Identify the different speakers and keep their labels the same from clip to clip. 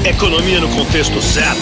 Speaker 1: Economia no contexto certo.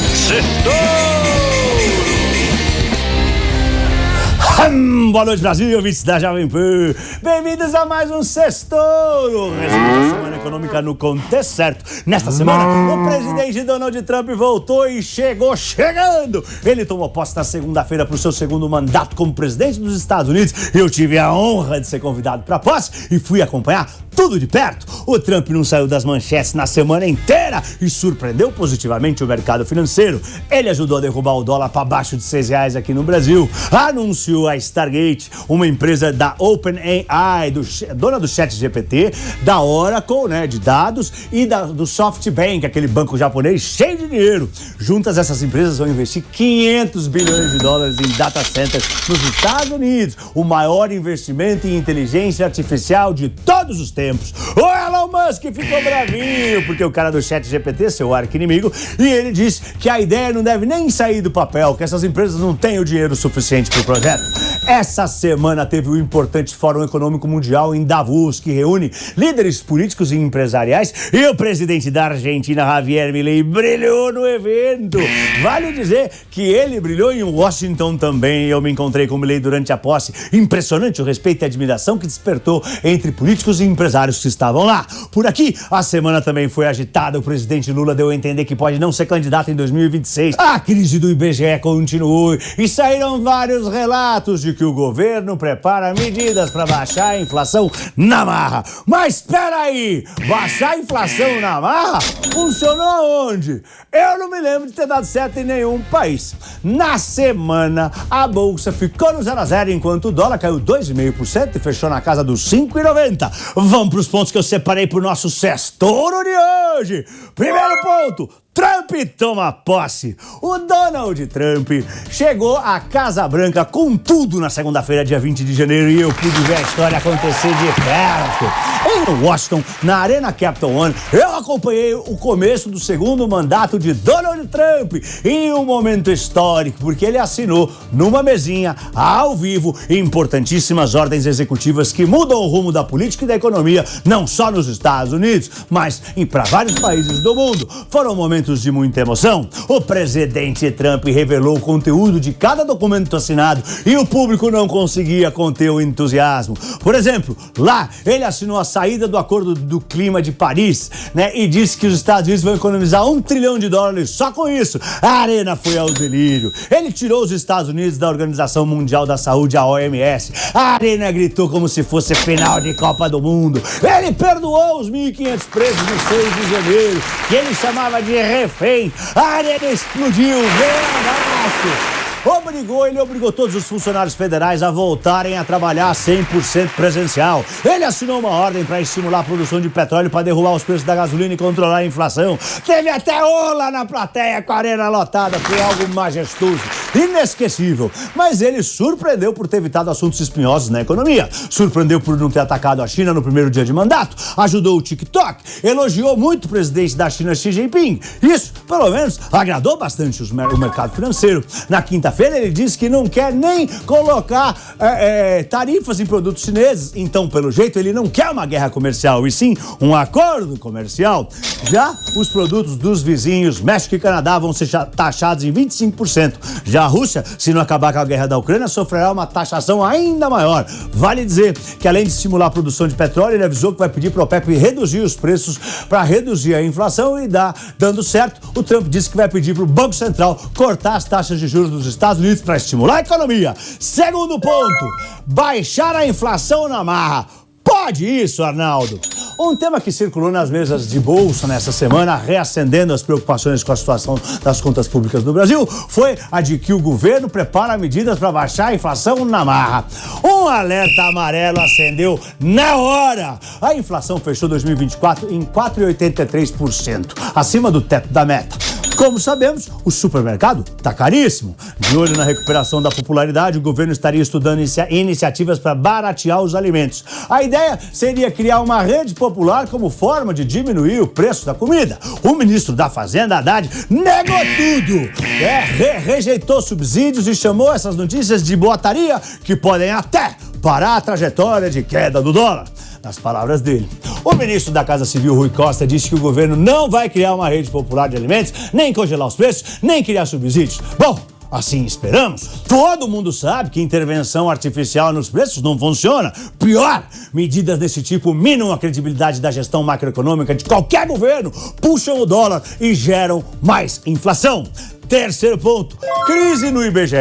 Speaker 2: Boa noite, Brasil, ouvintes da Jovem Pan. Bem-vindos a mais um Sextouro. Resumo da semana econômica no contexto certo. Nesta semana, o presidente Donald Trump voltou e chegando. Ele tomou posse na segunda-feira para o seu segundo mandato como presidente dos Estados Unidos. Eu tive a honra de ser convidado para a posse e fui acompanhar tudo de perto. O Trump não saiu das manchetes na semana inteira e surpreendeu positivamente o mercado financeiro. Ele ajudou a derrubar o dólar para baixo de R$6 aqui no Brasil. Anunciou a Stargate, uma empresa da OpenAI, dona do ChatGPT, da Oracle, né, de dados, e do SoftBank, aquele banco japonês cheio de dinheiro. Juntas, essas empresas vão investir 500 bilhões de dólares em data centers nos Estados Unidos, o maior investimento em inteligência artificial de todos os tempos. O Elon Musk ficou bravinho porque o cara do ChatGPT, seu arqui-inimigo, e ele disse que a ideia não deve nem sair do papel, que essas empresas não têm o dinheiro suficiente para o projeto. Essa semana teve o importante Fórum Econômico Mundial em Davos, que reúne líderes políticos e empresariais, e o presidente da Argentina, Javier Milei, brilhou no evento. Vale dizer que ele brilhou em Washington também. Eu me encontrei com o Milei durante a posse. Impressionante o respeito e a admiração que despertou entre políticos e empresários que estavam lá. Por aqui, a semana também foi agitada. O presidente Lula deu a entender que pode não ser candidato em 2026. A crise do IBGE continuou e saíram vários relatos de que o governo prepara medidas para baixar a inflação na marra. Mas espera aí, baixar a inflação na marra? Funcionou aonde? Eu não me lembro de ter dado certo em nenhum país. Na semana, a bolsa ficou no 0 a 0, enquanto o dólar caiu 2,5% e fechou na casa dos 5,90. Vamos para os pontos que eu separei para o nosso Sextouro de hoje. Primeiro ponto: Trump toma posse. O Donald Trump chegou à Casa Branca com tudo na segunda-feira, dia 20 de janeiro, e eu pude ver a história acontecer de perto. Em Washington, na Arena Capital One, eu acompanhei o começo do segundo mandato de Donald Trump em um momento histórico, porque ele assinou numa mesinha, ao vivo, importantíssimas ordens executivas que mudam o rumo da política e da economia, não só nos Estados Unidos, mas para vários países do mundo. Foram momentos de muita emoção. O presidente Trump revelou o conteúdo de cada documento assinado e o público não conseguia conter o entusiasmo. Por exemplo, lá ele assinou a saída do Acordo do Clima de Paris, né, e disse que os Estados Unidos vão economizar $1 trilhão só com isso. A arena foi ao delírio. Ele tirou os Estados Unidos da Organização Mundial da Saúde, a OMS. A arena gritou como se fosse final de Copa do Mundo. Ele perdoou os 1.500 presos no 6 de janeiro, que ele chamava de refém. A arena explodiu, veio abaixo. Ele obrigou todos os funcionários federais a voltarem a trabalhar 100% presencial. Ele assinou uma ordem para estimular a produção de petróleo para derrubar os preços da gasolina e controlar a inflação. Teve até ola na plateia com a arena lotada. Foi algo majestoso, inesquecível. Mas ele surpreendeu por ter evitado assuntos espinhosos na economia. Surpreendeu por não ter atacado a China no primeiro dia de mandato. Ajudou o TikTok. Elogiou muito o presidente da China, Xi Jinping. Isso, pelo menos, agradou bastante o mercado financeiro. Na quinta-feira, ele disse que não quer nem colocar tarifas em produtos chineses. Então, pelo jeito, ele não quer uma guerra comercial, e sim um acordo comercial. Já os produtos dos vizinhos México e Canadá vão ser taxados em 25%. Já a Rússia, se não acabar com a guerra da Ucrânia, sofrerá uma taxação ainda maior. Vale dizer que, além de estimular a produção de petróleo, ele avisou que vai pedir para o OPEP reduzir os preços para reduzir a inflação, e dando certo, o Trump disse que vai pedir para o Banco Central cortar as taxas de juros dos Estados Unidos para estimular a economia. Segundo ponto: baixar a inflação na marra. Pode isso, Arnaldo? Um tema que circulou nas mesas de bolsa nessa semana, reacendendo as preocupações com a situação das contas públicas do Brasil, foi a de que o governo prepara medidas para baixar a inflação na marra. Um alerta amarelo acendeu na hora. A inflação fechou 2024 em 4,83%, acima do teto da meta. Como sabemos, o supermercado está caríssimo. De olho na recuperação da popularidade, o governo estaria estudando iniciativas para baratear os alimentos. A ideia seria criar uma rede popular como forma de diminuir o preço da comida. O ministro da Fazenda, Haddad, negou tudo. Rejeitou subsídios e chamou essas notícias de boataria que podem até parar a trajetória de queda do dólar. nas palavras dele. O ministro da Casa Civil, Rui Costa, disse que o governo não vai criar uma rede popular de alimentos, nem congelar os preços, nem criar subsídios. Bom, assim esperamos. Todo mundo sabe que intervenção artificial nos preços não funciona. Pior, medidas desse tipo minam a credibilidade da gestão macroeconômica de qualquer governo, puxam o dólar e geram mais inflação. Terceiro ponto, crise no IBGE.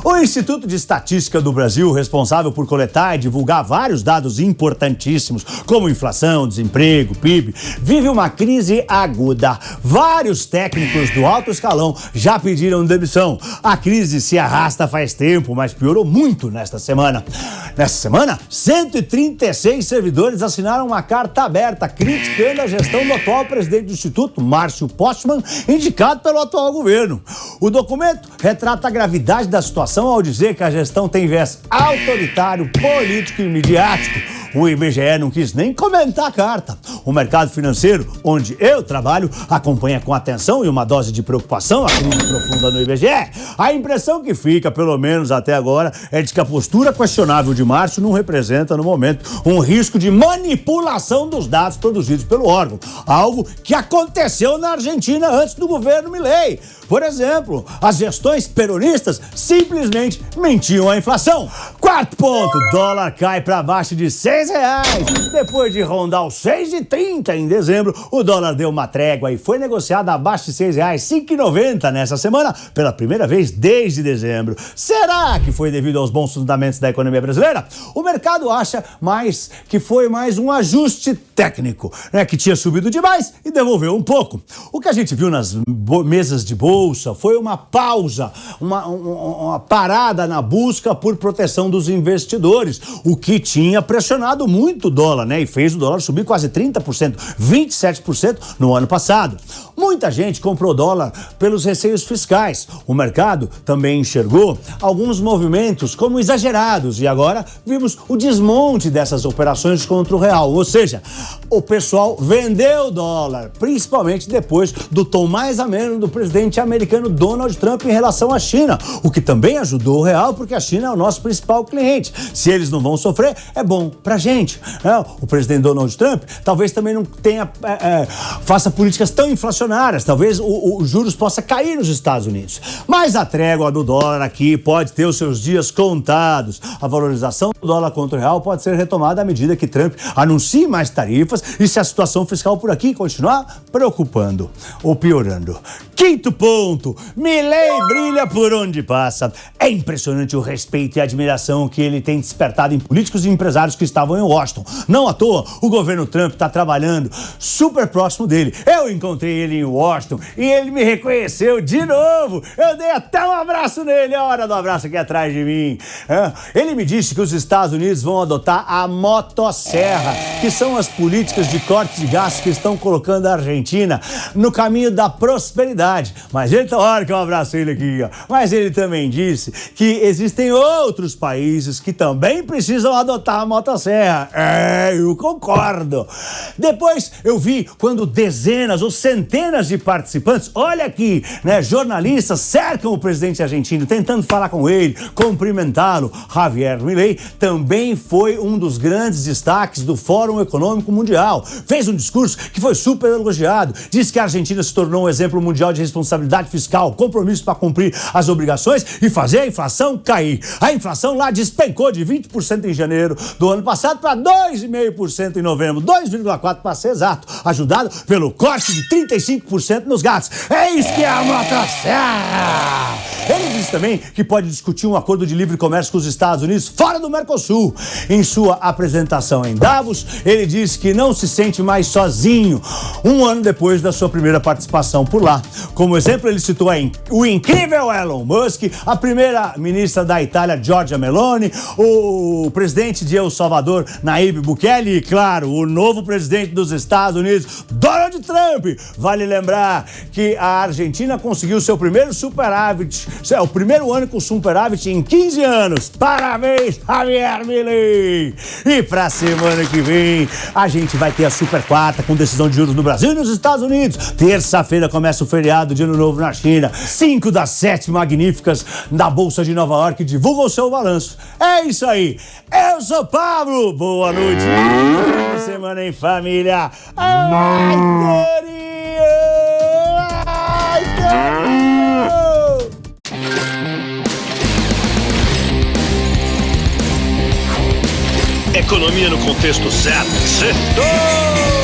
Speaker 2: O Instituto de Estatística do Brasil, responsável por coletar e divulgar vários dados importantíssimos, como inflação, desemprego, PIB, vive uma crise aguda. Vários técnicos do alto escalão já pediram demissão. A crise se arrasta faz tempo, mas piorou muito nesta semana. Nesta semana, 136 servidores assinaram uma carta aberta criticando a gestão do atual presidente do Instituto, Márcio Postman, indicado pelo atual governo. O documento retrata a gravidade da situação ao dizer que a gestão tem viés autoritário, político e midiático. O IBGE não quis nem comentar a carta. O mercado financeiro, onde eu trabalho, acompanha com atenção e uma dose de preocupação a crise profunda no IBGE. A impressão que fica, pelo menos até agora, é de que a postura questionável de Márcio não representa, no momento, um risco de manipulação dos dados produzidos pelo órgão. Algo que aconteceu na Argentina antes do governo Milei. Por exemplo, as gestões peronistas simplesmente mentiam a inflação. Quarto ponto, dólar cai para baixo de R$6. Depois de rondar os 6,30 em dezembro, o dólar deu uma trégua e foi negociado abaixo de R$6, 5,90 nessa semana, pela primeira vez desde dezembro. Será que foi devido aos bons fundamentos da economia brasileira? O mercado acha que foi mais um ajuste técnico, né, que tinha subido demais e devolveu um pouco. O que a gente viu nas mesas de bolsa foi uma pausa, uma parada na busca por proteção dos investidores, o que tinha pressionado muito o dólar, né? E fez o dólar subir quase 30%, 27% no ano passado. Muita gente comprou dólar pelos receios fiscais. O mercado também enxergou alguns movimentos como exagerados e agora vimos o desmonte dessas operações contra o real. Ou seja, o pessoal vendeu dólar, principalmente depois do tom mais ameno do presidente americano Donald Trump em relação à China, o que também ajudou o real porque a China é o nosso principal cliente. Se eles não vão sofrer, é bom pra gente. O presidente Donald Trump talvez também não faça políticas tão inflacionárias, talvez os juros possa cair nos Estados Unidos. Mas a trégua do dólar aqui pode ter os seus dias contados. A valorização do dólar contra o real pode ser retomada à medida que Trump anuncie mais tarifas e se a situação fiscal por aqui continuar preocupando ou piorando. Quinto ponto, Milei brilha por onde passa. É impressionante o respeito e a admiração que ele tem despertado em políticos e empresários que estavam em Washington. Não à toa, o governo Trump está trabalhando super próximo dele. Eu encontrei ele em Washington e ele me reconheceu de novo. Eu dei até um abraço nele, a hora do abraço aqui atrás de mim. Ele me disse que os Estados Unidos vão adotar a motosserra, que são as políticas de corte de gastos que estão colocando a Argentina no caminho da prosperidade. Mas ele, hora que eu abraço ele aqui, ó. Mas ele também disse que existem outros países que também precisam adotar a motosserra. Eu concordo. Depois eu vi quando dezenas ou centenas de participantes, olha aqui, né, jornalistas cercam o presidente argentino, tentando falar com ele, cumprimentá-lo. Javier Milei também foi um dos grandes destaques do Fórum Econômico Mundial. Fez um discurso que foi super elogiado. Disse que a Argentina se tornou um exemplo mundial de responsabilidade fiscal, compromisso para cumprir as obrigações e fazer a inflação cair. A inflação lá despencou de 20% em janeiro do ano passado para 2,5% em novembro, 2,4% para ser exato, ajudado pelo corte de 35% nos gastos. É isso que é a motosserra! Ele disse também que pode discutir um acordo de livre comércio com os Estados Unidos fora do Mercosul. Em sua apresentação em Davos, ele disse que não se sente mais sozinho, um ano depois da sua primeira participação por lá. Como exemplo, ele citou o incrível Elon Musk, a primeira-ministra da Itália, Giorgia Meloni, o presidente de El Salvador, Nayib Bukele, e, claro, o novo presidente dos Estados Unidos, Donald Trump. Vale lembrar que a Argentina conseguiu seu primeiro superávit, o primeiro ano com superávit em 15 anos. Parabéns, Javier Milei! E pra semana que vem, a gente vai ter a Super Quarta com decisão de juros no Brasil e nos Estados Unidos. Terça-feira começa o feriado de Ano Novo na China. 5 das 7 magníficas da Bolsa de Nova York divulgam o seu balanço. É isso aí. Eu sou Pablo. Boa noite. semana em família. Ai, Torinho! Ai, Torinho!
Speaker 1: Economia no contexto certo. Sextou!